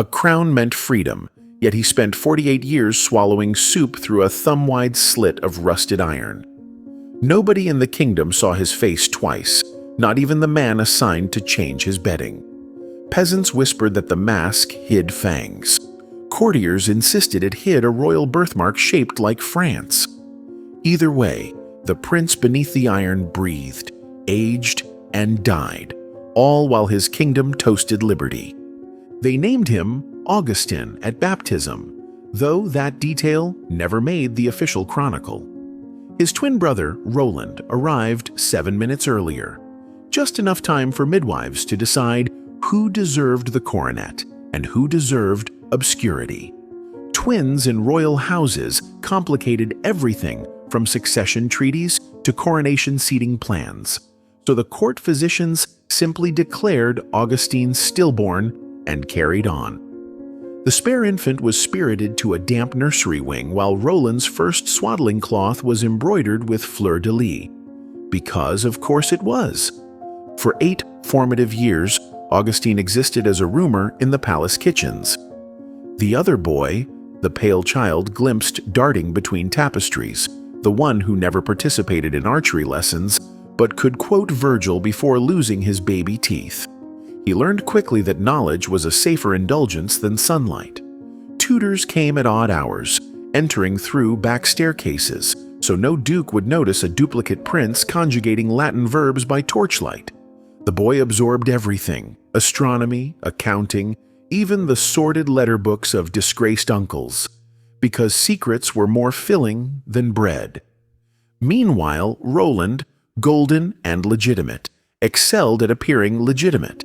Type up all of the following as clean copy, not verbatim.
A crown meant freedom, yet he spent 48 years swallowing soup through a thumb-wide slit of rusted iron. Nobody in the kingdom saw his face twice, not even the man assigned to change his bedding. Peasants whispered that the mask hid fangs. Courtiers insisted it hid a royal birthmark shaped like France. Either way, the prince beneath the iron breathed, aged, and died, all while his kingdom toasted liberty. They named him Augustin at baptism, though that detail never made the official chronicle. His twin brother, Roland, arrived 7 minutes earlier, just enough time for midwives to decide who deserved the coronet and who deserved obscurity. Twins in royal houses complicated everything from succession treaties to coronation seating plans, so the court physicians simply declared Augustine stillborn and carried on. The spare infant was spirited to a damp nursery wing while Roland's first swaddling cloth was embroidered with fleur-de-lis. Because, of course, it was. For 8 formative years, Augustine existed as a rumor in the palace kitchens. The other boy, the pale child glimpsed darting between tapestries, the one who never participated in archery lessons but could quote Virgil before losing his baby teeth. He learned quickly that knowledge was a safer indulgence than sunlight. Tutors came at odd hours, entering through back staircases, so no duke would notice a duplicate prince conjugating Latin verbs by torchlight. The boy absorbed everything: astronomy, accounting, even the sordid letter books of disgraced uncles, because secrets were more filling than bread. Meanwhile, Roland, golden and legitimate, excelled at appearing legitimate.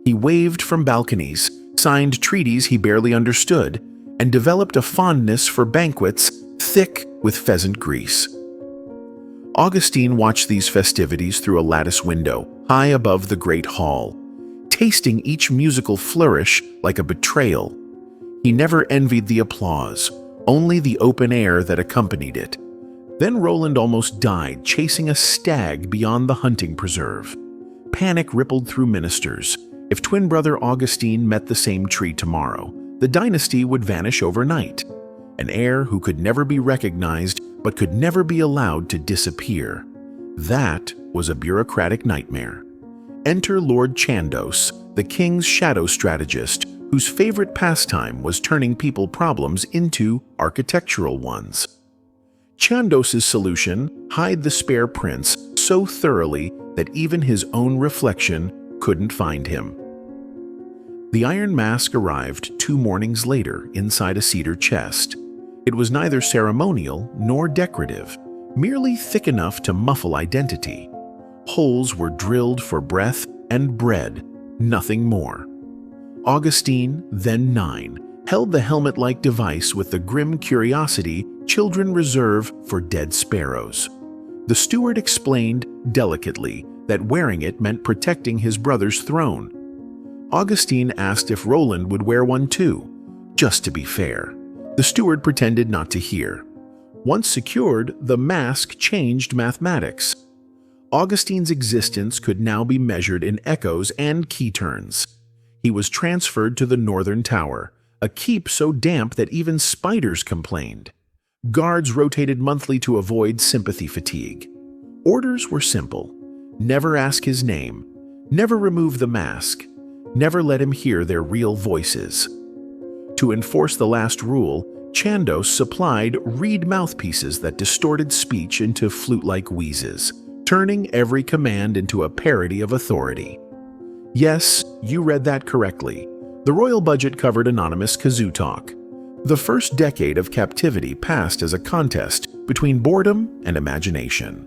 He waved from balconies, signed treaties he barely understood, and developed a fondness for banquets thick with pheasant grease. Augustine watched these festivities through a lattice window, high above the great hall, tasting each musical flourish like a betrayal. He never envied the applause, only the open air that accompanied it. Then Roland almost died chasing a stag beyond the hunting preserve. Panic rippled through ministers. If twin brother Augustine met the same tree tomorrow, the dynasty would vanish overnight. An heir who could never be recognized but could never be allowed to disappear. That was a bureaucratic nightmare. Enter Lord Chandos, the king's shadow strategist, whose favorite pastime was turning people problems into architectural ones. Chandos's solution: hide the spare prince so thoroughly that even his own reflection couldn't find him. The iron mask arrived 2 mornings later inside a cedar chest. It was neither ceremonial nor decorative, merely thick enough to muffle identity. Holes were drilled for breath and bread, nothing more. Augustine, then 9, held the helmet-like device with the grim curiosity children reserve for dead sparrows. The steward explained delicately that wearing it meant protecting his brother's throne. Augustine asked if Roland would wear one too, just to be fair. The steward pretended not to hear. Once secured, the mask changed mathematics. Augustine's existence could now be measured in echoes and key turns. He was transferred to the northern tower, a keep so damp that even spiders complained. Guards rotated monthly to avoid sympathy fatigue. Orders were simple: never ask his name, never remove the mask, never let him hear their real voices. To enforce the last rule, Chandos supplied reed mouthpieces that distorted speech into flute-like wheezes, turning every command into a parody of authority. Yes, you read that correctly. The royal budget covered anonymous kazoo talk. The first decade of captivity passed as a contest between boredom and imagination.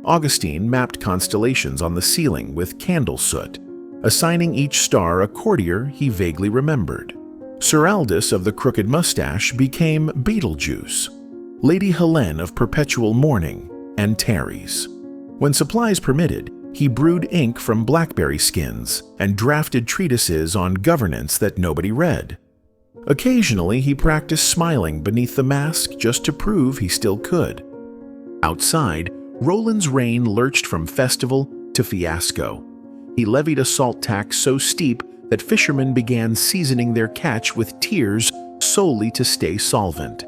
Augustine mapped constellations on the ceiling with candle soot, assigning each star a courtier he vaguely remembered. Sir Aldous of the Crooked Mustache became Beetlejuice, Lady Helene of Perpetual Mourning, Antares. When supplies permitted, he brewed ink from blackberry skins and drafted treatises on governance that nobody read. Occasionally, he practiced smiling beneath the mask just to prove he still could. Outside, Roland's reign lurched from festival to fiasco. He levied a salt tax so steep that fishermen began seasoning their catch with tears solely to stay solvent.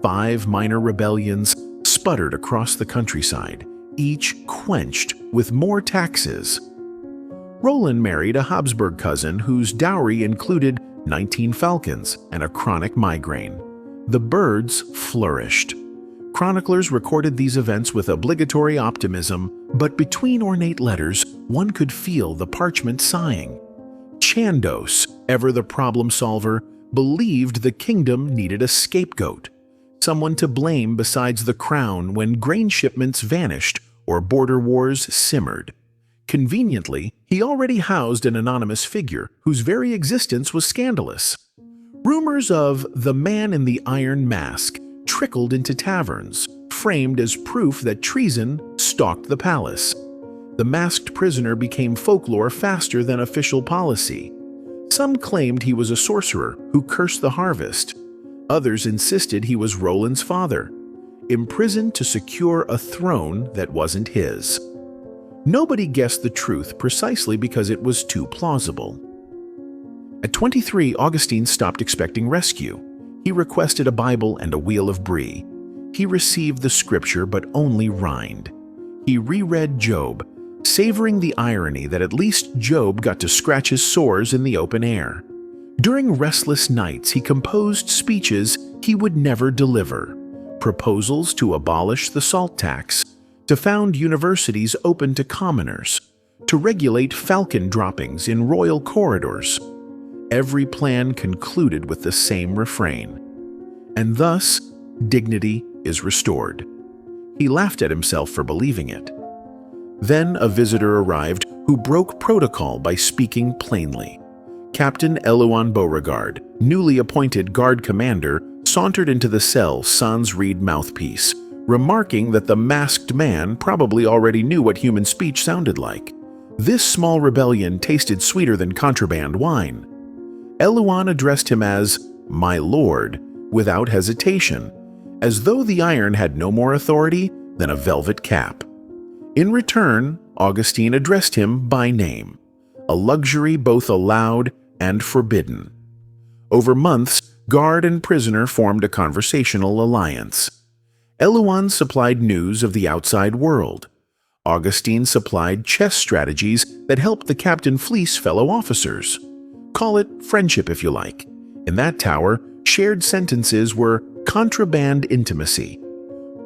5 minor rebellions sputtered across the countryside, each quenched with more taxes. Roland married a Habsburg cousin whose dowry included 19 falcons and a chronic migraine. The birds flourished. Chroniclers recorded these events with obligatory optimism, but between ornate letters, one could feel the parchment sighing. Chandos, ever the problem solver, believed the kingdom needed a scapegoat, someone to blame besides the crown when grain shipments vanished or border wars simmered. Conveniently, he already housed an anonymous figure whose very existence was scandalous. Rumors of the man in the iron mask trickled into taverns, framed as proof that treason stalked the palace. The masked prisoner became folklore faster than official policy. Some claimed he was a sorcerer who cursed the harvest. Others insisted he was Roland's father, imprisoned to secure a throne that wasn't his. Nobody guessed the truth precisely because it was too plausible. At 23, Augustine stopped expecting rescue. He requested a Bible and a wheel of brie. He received the scripture but only rind. He reread Job, savoring the irony that at least Job got to scratch his sores in the open air. During restless nights, he composed speeches he would never deliver, proposals to abolish the salt tax, to found universities open to commoners, to regulate falcon droppings in royal corridors. Every plan concluded with the same refrain, and thus dignity is restored. He laughed at himself for believing it. Then a visitor arrived who broke protocol by speaking plainly. Captain Elouan Beauregard, newly appointed guard commander, sauntered into the cell sans reed mouthpiece, remarking that the masked man probably already knew what human speech sounded like. This small rebellion tasted sweeter than contraband wine. Elouan addressed him as "my lord" without hesitation, as though the iron had no more authority than a velvet cap. In return, Augustine addressed him by name, a luxury both allowed and forbidden. Over months, guard and prisoner formed a conversational alliance. Elouan supplied news of the outside world. Augustine supplied chess strategies that helped the captain fleece fellow officers. Call it friendship if you like. In that tower, shared sentences were contraband intimacy.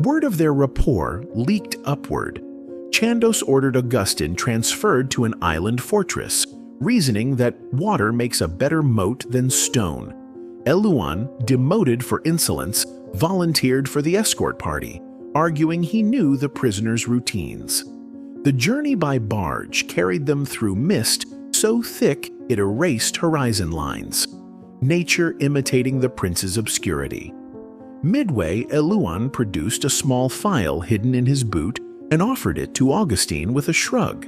Word of their rapport leaked upward. Chandos ordered Augustine transferred to an island fortress, reasoning that water makes a better moat than stone. Elouan, demoted for insolence, volunteered for the escort party, arguing he knew the prisoners' routines. The journey by barge carried them through mist so thick it erased horizon lines, nature imitating the prince's obscurity. Midway, Elouan produced a small file hidden in his boot and offered it to Augustine with a shrug.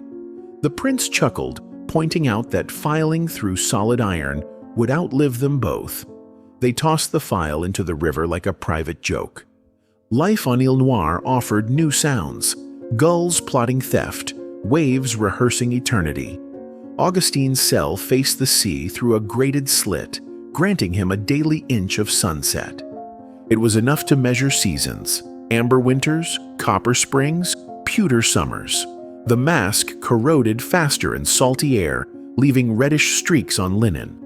The prince chuckled, pointing out that filing through solid iron would outlive them both. They tossed the file into the river like a private joke. Life on Ile Noire offered new sounds, gulls plotting theft, waves rehearsing eternity. Augustine's cell faced the sea through a grated slit, granting him a daily inch of sunset. It was enough to measure seasons: amber winters, copper springs, pewter summers. The mask corroded faster in salty air, leaving reddish streaks on linen.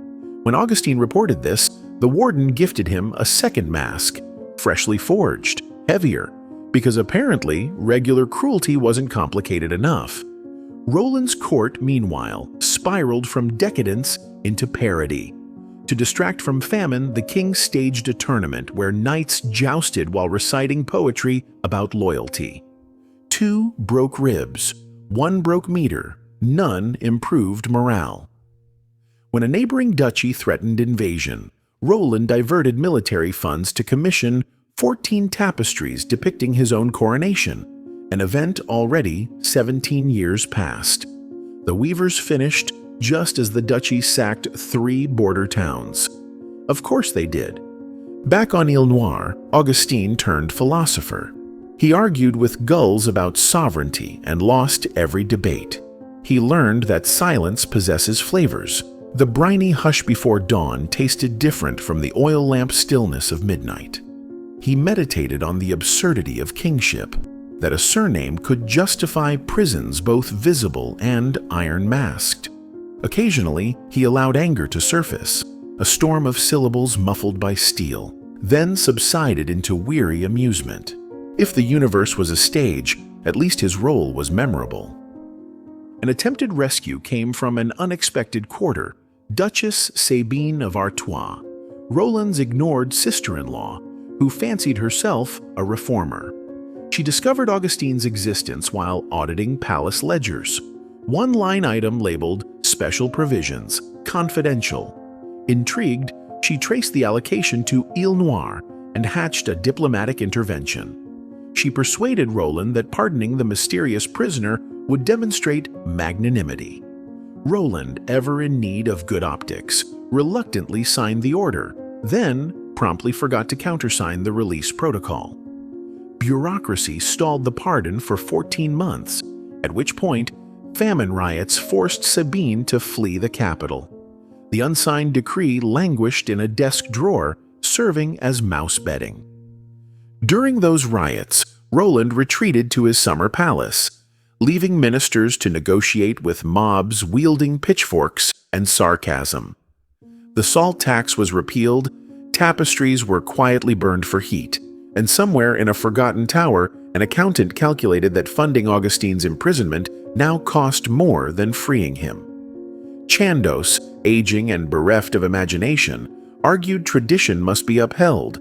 When Augustine reported this, the warden gifted him a second mask, freshly forged, heavier, because apparently regular cruelty wasn't complicated enough. Roland's court, meanwhile, spiraled from decadence into parody. To distract from famine, the king staged a tournament where knights jousted while reciting poetry about loyalty. 2 broke ribs, 1 broke meter, none improved morale. When a neighboring duchy threatened invasion, Roland diverted military funds to commission 14 tapestries depicting his own coronation, an event already 17 years past. The weavers finished just as the duchy sacked 3 border towns. Of course they did. Back on Ile Noire, Augustine turned philosopher. He argued with gulls about sovereignty and lost every debate. He learned that silence possesses flavors, The briny hush before dawn tasted different from the oil lamp stillness of midnight. He meditated on the absurdity of kingship, that a surname could justify prisons both visible and iron-masked. Occasionally, he allowed anger to surface, a storm of syllables muffled by steel, then subsided into weary amusement. If the universe was a stage, at least his role was memorable. An attempted rescue came from an unexpected quarter, Duchess Sabine of Artois, Roland's ignored sister-in-law, who fancied herself a reformer. She discovered Augustine's existence while auditing palace ledgers. One line item labeled Special Provisions, Confidential. Intrigued, she traced the allocation to Ile Noire and hatched a diplomatic intervention. She persuaded Roland that pardoning the mysterious prisoner would demonstrate magnanimity. Roland, ever in need of good optics, reluctantly signed the order, then promptly forgot to countersign the release protocol. Bureaucracy stalled the pardon for 14 months, at which point famine riots forced Sabine to flee the capital. The unsigned decree languished in a desk drawer, serving as mouse bedding. During those riots, Roland retreated to his summer palace, leaving ministers to negotiate with mobs wielding pitchforks and sarcasm. The salt tax was repealed, tapestries were quietly burned for heat, and somewhere in a forgotten tower, an accountant calculated that funding Augustine's imprisonment now cost more than freeing him. Chandos, aging and bereft of imagination, argued tradition must be upheld.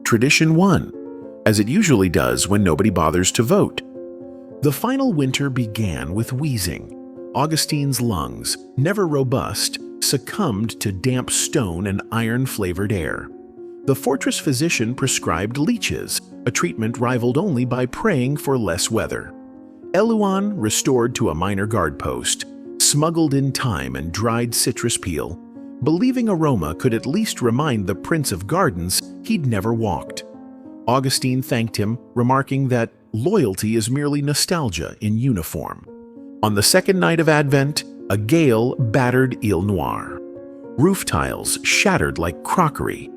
Tradition won, as it usually does when nobody bothers to vote. The final winter began with wheezing. Augustine's lungs, never robust, succumbed to damp stone and iron-flavored air. The fortress physician prescribed leeches, a treatment rivaled only by praying for less weather. Elouan restored to a minor guard post, smuggled in thyme and dried citrus peel, believing aroma could at least remind the Prince of Gardens he'd never walked. Augustine thanked him, remarking that loyalty is merely nostalgia in uniform. On the second night of Advent, a gale battered Ile Noire. Roof tiles shattered like crockery.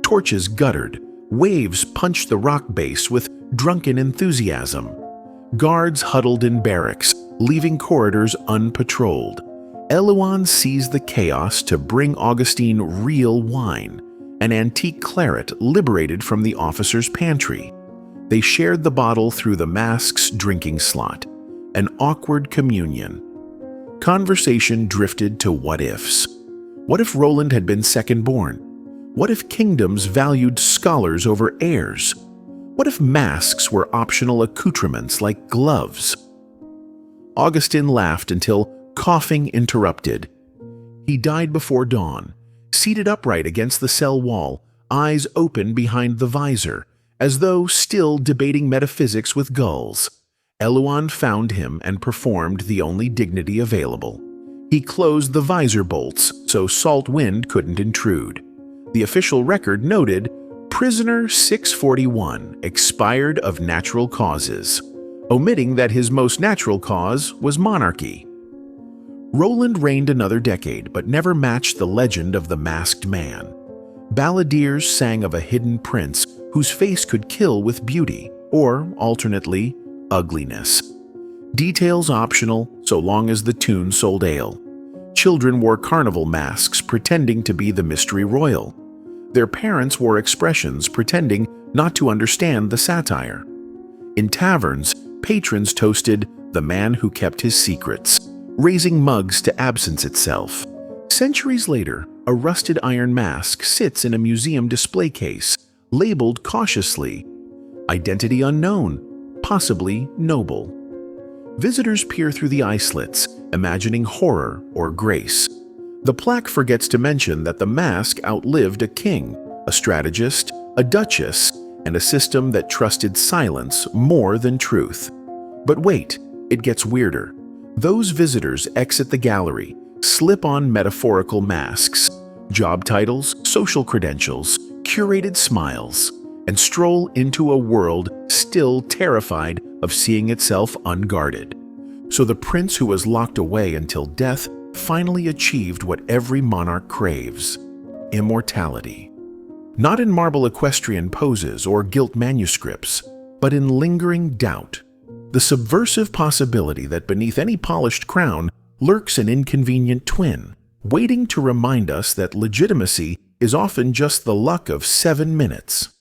Torches guttered. Waves punched the rock base with drunken enthusiasm. Guards huddled in barracks, leaving corridors unpatrolled. Elouan seized the chaos to bring Augustine real wine, an antique claret liberated from the officer's pantry. They shared the bottle through the mask's drinking slot, an awkward communion. Conversation drifted to what-ifs. What if Roland had been second-born? What if kingdoms valued scholars over heirs? What if masks were optional accoutrements like gloves? Augustine laughed until coughing interrupted. He died before dawn, seated upright against the cell wall, eyes open behind the visor, as though still debating metaphysics with gulls. Elouan found him and performed the only dignity available. He closed the visor bolts so salt wind couldn't intrude. The official record noted, "Prisoner 641 expired of natural causes," omitting that his most natural cause was monarchy. Roland reigned another decade, but never matched the legend of the masked man. Balladeers sang of a hidden prince whose face could kill with beauty, or, alternately, ugliness. Details optional, so long as the tune sold ale. Children wore carnival masks pretending to be the mystery royal. Their parents wore expressions pretending not to understand the satire. In taverns, patrons toasted the man who kept his secrets, raising mugs to absence itself. Centuries later, a rusted iron mask sits in a museum display case, labeled cautiously, "Identity unknown, possibly noble." Visitors peer through the eye slits, imagining horror or grace. The plaque forgets to mention that the mask outlived a king, a strategist, a duchess, and a system that trusted silence more than truth. But wait, it gets weirder. Those visitors exit the gallery, slip on metaphorical masks, job titles, social credentials, curated smiles, and stroll into a world still terrified of seeing itself unguarded. So the prince who was locked away until death finally achieved what every monarch craves: immortality. Not in marble equestrian poses or gilt manuscripts, but in lingering doubt, the subversive possibility that beneath any polished crown lurks an inconvenient twin, waiting to remind us that legitimacy is often just the luck of 7 minutes.